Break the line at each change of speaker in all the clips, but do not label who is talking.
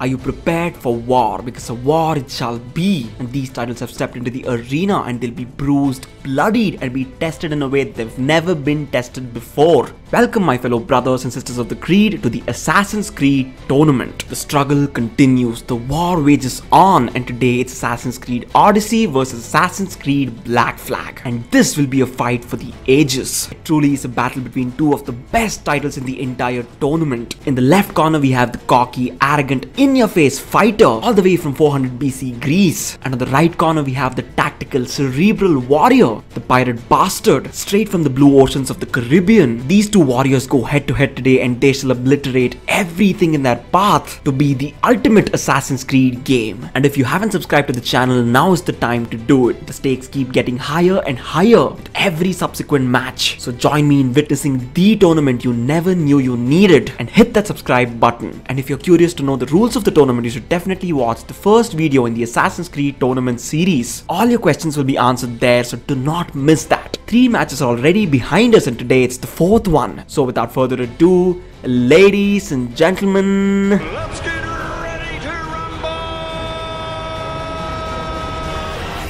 Are you prepared for war? Because a war it shall be. And these titles have stepped into the arena and they'll be bruised, bloodied, and be tested in a way they've never been tested before. Welcome, my fellow brothers and sisters of the Creed, to the Assassin's Creed tournament. The struggle continues, the war wages on, and today it's Assassin's Creed Odyssey versus Assassin's Creed Black Flag. And this will be a fight for the ages. It truly is a battle between two of the best titles in the entire tournament. In the left corner we have the cocky, arrogant, in-your-face fighter all the way from 400 BC Greece. And on the right corner we have the tactical, cerebral warrior, the pirate bastard, straight from the blue oceans of the Caribbean. These two warriors go head to head today and they shall obliterate everything in their path to be the ultimate Assassin's Creed game. And if you haven't subscribed to the channel, now is the time to do it. The stakes keep getting higher and higher with every subsequent match. So join me in witnessing the tournament you never knew you needed, and hit that subscribe button. And if you're curious to know the rules of the tournament, you should definitely watch the first video in the Assassin's Creed tournament series. All your questions will be answered there, so do not miss that. 3 matches are already behind us and today it's the 4th one. So without further ado, ladies and gentlemen,
Let's get ready to rumble!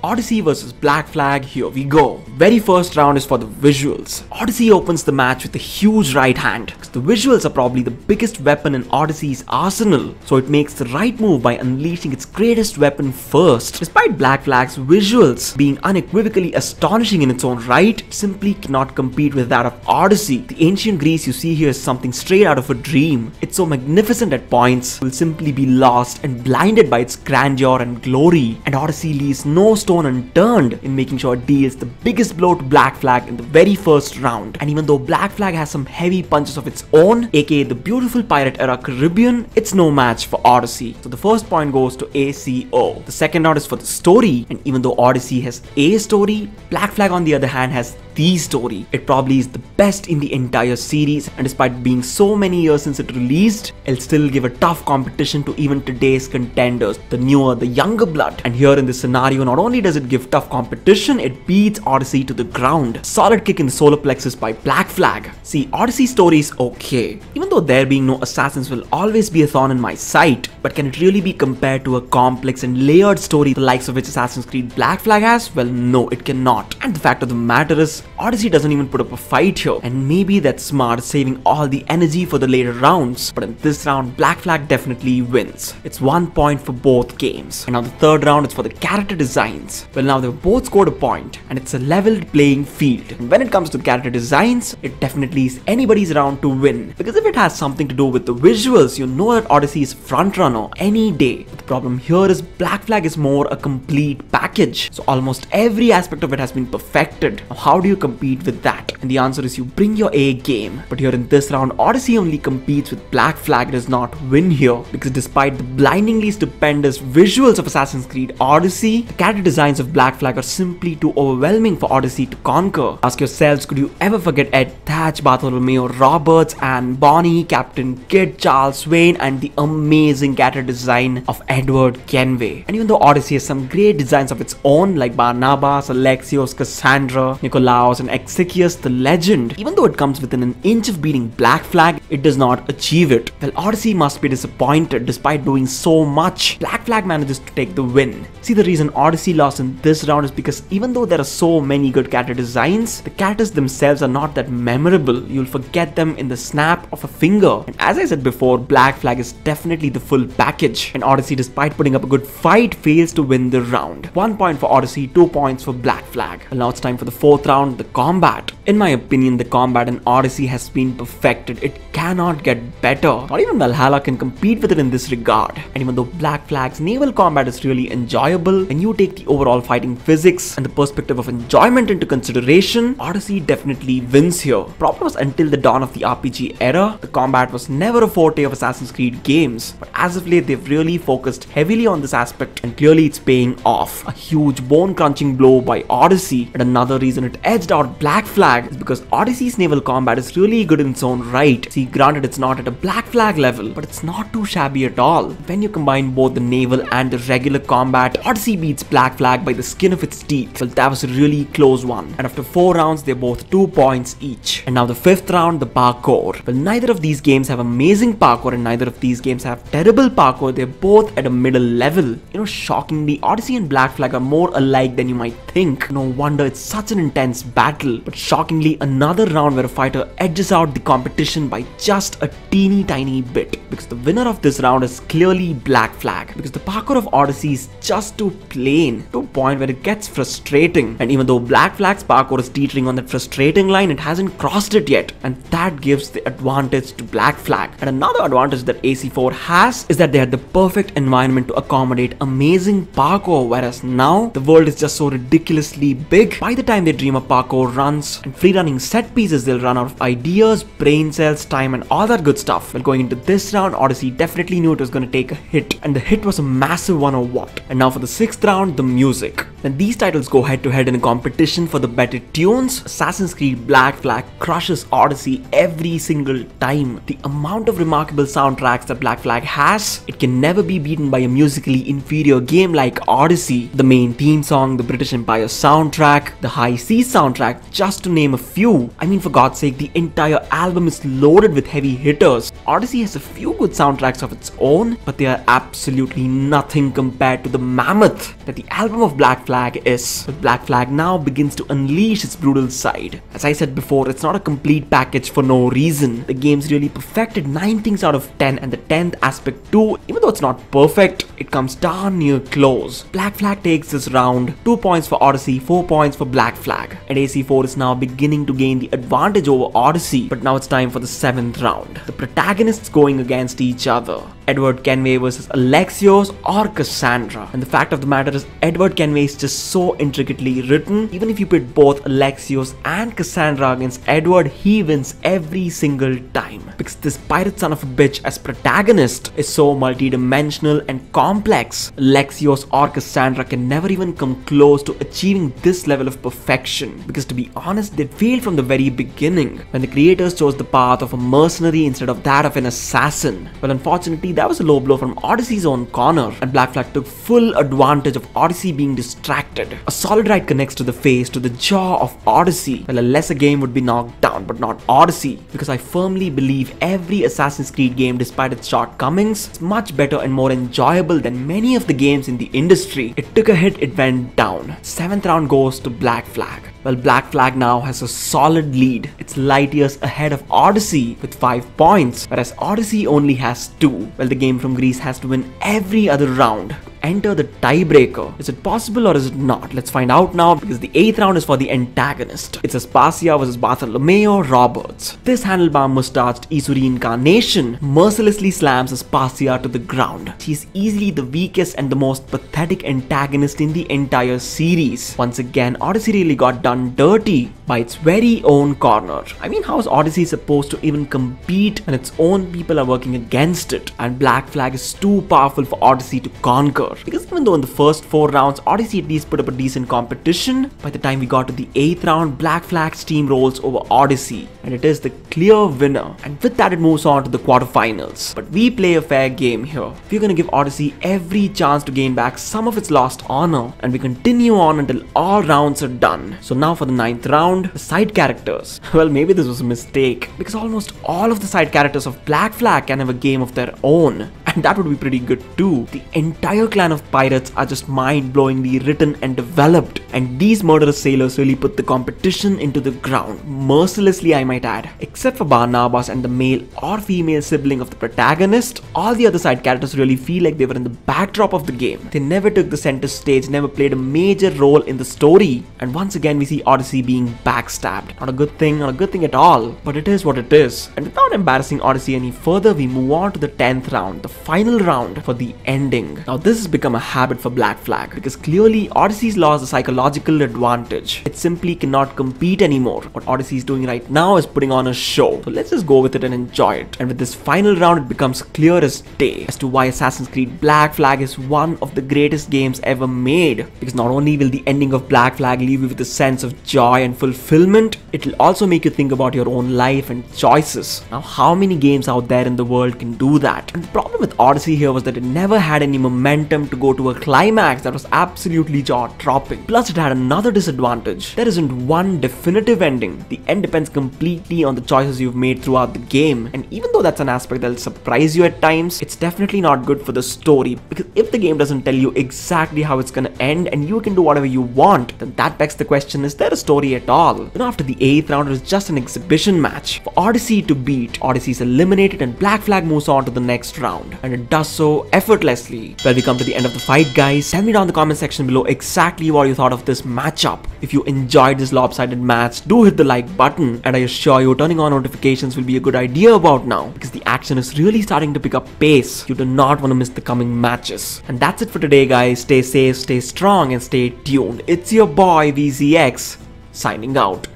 Odyssey versus Black Flag, here we go. Very first round is for the visuals. Odyssey opens the match with a huge right hand, because the visuals are probably the biggest weapon in Odyssey's arsenal, so it makes the right move by unleashing its greatest weapon first. Despite Black Flag's visuals being unequivocally astonishing in its own right, it simply cannot compete with that of Odyssey. The ancient Greece you see here is something straight out of a dream. It's so magnificent at points, will simply be lost and blinded by its grandeur and glory, and Odyssey leaves no stone unturned in making sure it deals the biggest blow to Black Flag in the very first round. And even though Black Flag has some heavy punches of its own, aka the beautiful pirate era Caribbean, it's no match for Odyssey. So the first point goes to ACO. The second round is for the story, and even though Odyssey has a story, Black Flag on the other hand has the story. It probably is the best in the entire series, and despite being so many years since it released, it'll still give a tough competition to even today's contenders, the newer, the younger blood. And here in this scenario, not only does it give tough competition, it beats Odyssey to the ground. Solid kick in the solar plexus by Black Flag. See, Odyssey's story is okay, even though there being no assassins will always be a thorn in my side, but can it really be compared to a complex and layered story the likes of which Assassin's Creed Black Flag has? Well, no, it cannot. And the fact of the matter is, Odyssey doesn't even put up a fight here, and maybe that's smart, saving all the energy for the later rounds. But in this round, Black Flag definitely wins. It's 1 point for both games. And now the third round is for the character designs. Well, now they've both scored a point, and it's a leveled playing field. And when it comes to character designs, it definitely is anybody's round to win, because if it has something to do with the visuals, you know that Odyssey is front runner any day. But the problem here is Black Flag is more a complete package, so almost every aspect of it has been perfected. Now how do you compete with that? And the answer is you bring your A game. But here in this round, Odyssey only competes with Black Flag, does not win here, because despite the blindingly stupendous visuals of Assassin's Creed Odyssey, the character designs of Black Flag are simply too overwhelming for Odyssey to conquer. Ask yourselves, could you ever forget Ed Thatch, Bartholomew Roberts, Anne Bonny, Captain Kidd, Charles Wayne, and the amazing character design of Edward Kenway? And even though Odyssey has some great designs of its own, like Barnabas, Alexios, Cassandra, Nicolaus, and Exekius the Legend, even though it comes within an inch of beating Black Flag, it does not achieve it. Well, Odyssey must be disappointed. Despite doing so much, Black Flag manages to take the win. See, the reason Odyssey lost in this round is because even though there are so many good character designs, the characters themselves are not that memorable. You'll forget them in the snap of a finger. And as I said before, Black Flag is definitely the full package, and Odyssey, despite putting up a good fight, fails to win the round. 1 point for Odyssey, 2 points for Black Flag. Well, now it's time for the 4th round, the combat. In my opinion, the combat in Odyssey has been perfected. It cannot get better. Not even Valhalla can compete with it in this regard. And even though Black Flag's naval combat is really enjoyable, when you take the overall fighting physics and the perspective of enjoyment into consideration, Odyssey definitely wins here. Problem was, until the dawn of the RPG era, the combat was never a forte of Assassin's Creed games. But as of late, they've really focused heavily on this aspect, and clearly it's paying off. A huge bone-crunching blow by Odyssey, and another reason it edged edged out Black Flag is because Odyssey's naval combat is really good in its own right. See, granted it's not at a Black Flag level, but it's not too shabby at all. When you combine both the naval and the regular combat, Odyssey beats Black Flag by the skin of its teeth. Well, that was a really close one. And after 4 rounds, they're both 2 points each. And now the 5th round, the parkour. Well, neither of these games have amazing parkour and neither of these games have terrible parkour. They're both at a middle level. You know, shockingly, Odyssey and Black Flag are more alike than you might think. No wonder it's such an intense battle. But shockingly, another round where a fighter edges out the competition by just a teeny tiny bit. Because the winner of this round is clearly Black Flag. Because the parkour of Odyssey is just too plain, to a point where it gets frustrating. And even though Black Flag's parkour is teetering on that frustrating line, it hasn't crossed it yet. And that gives the advantage to Black Flag. And another advantage that AC4 has is that they had the perfect environment to accommodate amazing parkour, whereas now the world is just so ridiculously big. By the time they dream up parkour runs and free running set pieces, they'll run out of ideas, brain cells, time and all that good stuff. Well, going into this round, Odyssey definitely knew it was going to take a hit, and the hit was a massive one or what. And now for the 6th round, the music. When these titles go head to head in a competition for the better tunes, Assassin's Creed Black Flag crushes Odyssey every single time. The amount of remarkable soundtracks that Black Flag has, it can never be beaten by a musically inferior game like Odyssey. The main theme song, the British Empire soundtrack, the High Seas soundtrack, just to name a few. I mean, for God's sake, the entire album is loaded with heavy hitters. Odyssey has a few good soundtracks of its own, but they are absolutely nothing compared to the mammoth that the album of Black Flag is. But Black Flag now begins to unleash its brutal side. As I said before, it's not a complete package for no reason. The game's really perfected 9 things out of 10, and the 10th aspect too, even though it's not perfect, it comes darn near close. Black Flag takes this round, 2 points for Odyssey, 4 points for Black Flag. And AC4 is now beginning to gain the advantage over Odyssey, but now it's time for the 7th round. The protagonists going against each other. Edward Kenway versus Alexios or Cassandra. And the fact of the matter is, Edward Kenway is just so intricately written. Even if you pit both Alexios and Cassandra against Edward, he wins every single time. Because this pirate son of a bitch as protagonist is so multi-dimensional and complex. Alexios or Cassandra can never even come close to achieving this level of perfection. Because to be honest, they failed from the very beginning, when the creators chose the path of a mercenary instead of that of an assassin. Well, unfortunately, that was a low blow from Odyssey's own corner, and Black Flag took full advantage of Odyssey being distracted. A solid right connects to the face, to the jaw of Odyssey. Well, a lesser game would be knocked down, but not Odyssey, because I firmly believe every Assassin's Creed game, despite its shortcomings, is much better and more enjoyable than many of the games in the industry. It took a hit, it went down. 7th round goes to Black Flag. Well, Black Flag now has a solid lead. It's light years ahead of Odyssey with 5 points, whereas Odyssey only has 2. Well, the game from Greece has to win every other round. Enter the tiebreaker. Is it possible or is it not? Let's find out now, because the 8th round is for the antagonist. It's Aspasia versus Bartholomew Roberts. This handlebar mustached Isuri incarnation mercilessly slams Aspasia to the ground. She's easily the weakest and the most pathetic antagonist in the entire series. Once again, Odyssey really got done dirty by its very own corner. I mean, how is Odyssey supposed to even compete when its own people are working against it? And Black Flag is too powerful for Odyssey to conquer. Because even though in the first 4 rounds Odyssey at least put up a decent competition, by the time we got to the 8th round, Black Flag steamrolls over Odyssey, and it is the clear winner. And with that, it moves on to the quarterfinals. But we play a fair game here. We're gonna give Odyssey every chance to gain back some of its lost honor, and we continue on until all rounds are done. So now for the 9th round, the side characters. Well, maybe this was a mistake, because almost all of the side characters of Black Flag can have a game of their own, and that would be pretty good too. The entire clan of pirates are just mind-blowingly written and developed, and these murderous sailors really put the competition into the ground, mercilessly I might add. Except for Barnabas and the male or female sibling of the protagonist, all the other side characters really feel like they were in the backdrop of the game. They never took the center stage, never played a major role in the story, and once again we see Odyssey being backstabbed. Not a good thing, not a good thing at all, but it is what it is. And without embarrassing Odyssey any further, we move on to the 10th round, the final round for the ending. Now this is become a habit for Black Flag because clearly Odyssey's lost the psychological advantage. It simply cannot compete anymore. What Odyssey is doing right now is putting on a show. So let's just go with it and enjoy it. And with this final round, it becomes clear as day as to why Assassin's Creed Black Flag is one of the greatest games ever made. Because not only will the ending of Black Flag leave you with a sense of joy and fulfillment, it will also make you think about your own life and choices. Now, how many games out there in the world can do that? And the problem with Odyssey here was that it never had any momentum to go to a climax that was absolutely jaw-dropping. Plus, it had another disadvantage. There isn't one definitive ending. The end depends completely on the choices you've made throughout the game. And even though that's an aspect that'll surprise you at times, it's definitely not good for the story. Because if the game doesn't tell you exactly how it's gonna end and you can do whatever you want, then that begs the question, is there a story at all? After the 8th round, it was just an exhibition match for Odyssey to beat. Odyssey is eliminated and Black Flag moves on to the next round. And it does so effortlessly. Well, we come to the end of the fight, guys. Tell me down in the comment section below exactly what you thought of this matchup. If you enjoyed this lopsided match, do hit the like button. And I assure you, turning on notifications will be a good idea about now, because the action is really starting to pick up pace. You do not want to miss the coming matches. And that's it for today, guys. Stay safe, stay strong, and stay tuned. It's your boy VZX signing out.